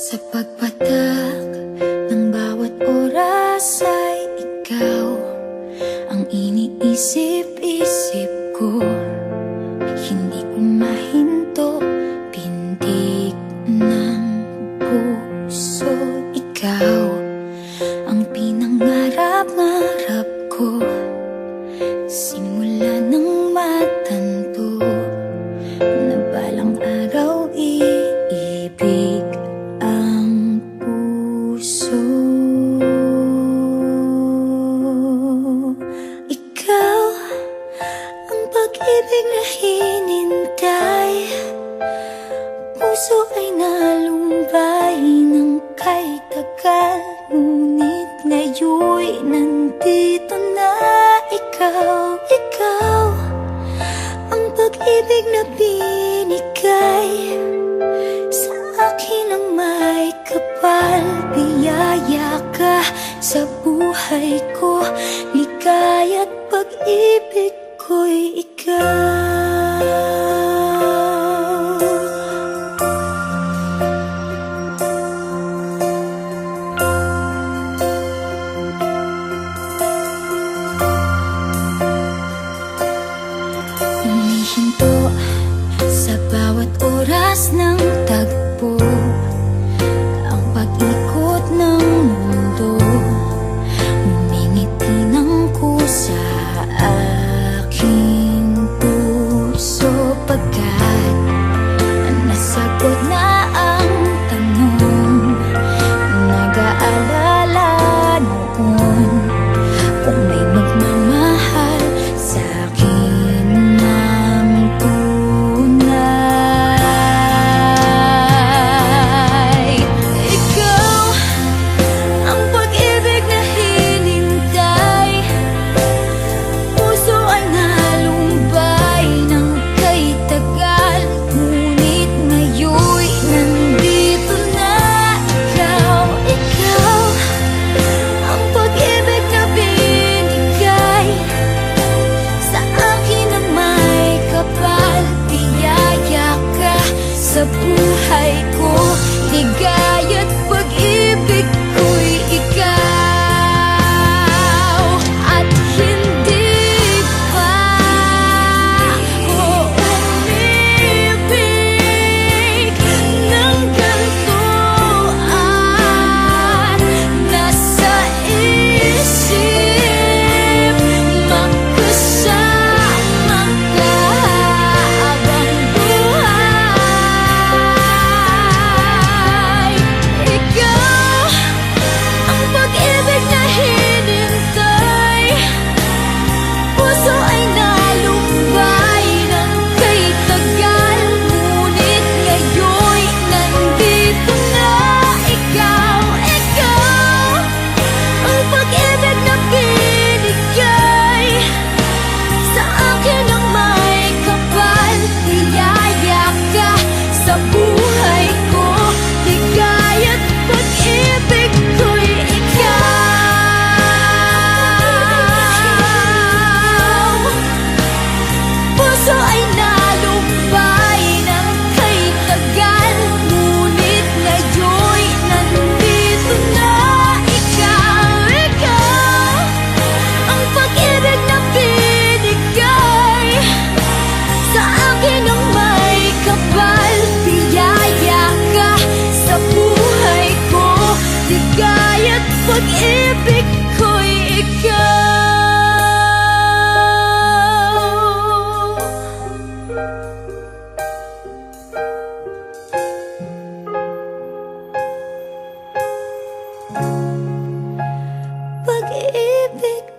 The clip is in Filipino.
Sa pagpatak ng bawat oras ay ikaw ang iniisip-isip ko. Hindi ko mahinto, pintig ng puso. Ikaw ang pinangarap-ngarap ko, simula ng matanto na balang araw iibig ang puso. Ikaw ang pag-ibig na hinintay, puso ay nalumbay ng kay tagal, ngunit ngayon'y nandito na ikaw. Ikaw ang pag-ibig na binigay sa akin ang may kapal. Biyaya ka sa buhay ko, ligaya't pag-ibig ko'y ikaw. Humihinto sa bawat oras ng tagpo, ang pag-ikot ng mundo, ngumingiti ng kusa aking puso. Pagkat nasagot na ang tanong, nag-aalala noon kung may magmamahal sa'kin ng tunay. Ikaw ang pag-ibig na hinintay, puso ay nalumbay ng kay tagal, ngunit ngayon'y nandito na ikaw. Ikaw ang pag-ibig na binigay sa akin ang may kapal. Biyaya ka sa buhay ko, ligaya't pag-ibig ko'y ikaw. At hindi pa ako umibig ng ganito, at nasa isip magkasama ka habang buhay. Ikaw ang pag-ibig na hinintay, puso ay nalumbay ng kay tagal, ngunit ngayon'y nandito na ikaw. Ikaw ang pag-ibig na binigay sa akin ang may kapal. Biyaya ka sa buhay ko, ligaya't pag-ibig ko'y ikaw. Puso ay nalumbay ng kay tagal, ngunit ngayon'y nandito na ikaw. Ikaw ang pag-ibig na binigay sa akin ang may kapal. Biyaya ka sa buhay ko, ligaya't pag-ibig ko'y ikaw. Pag-ibig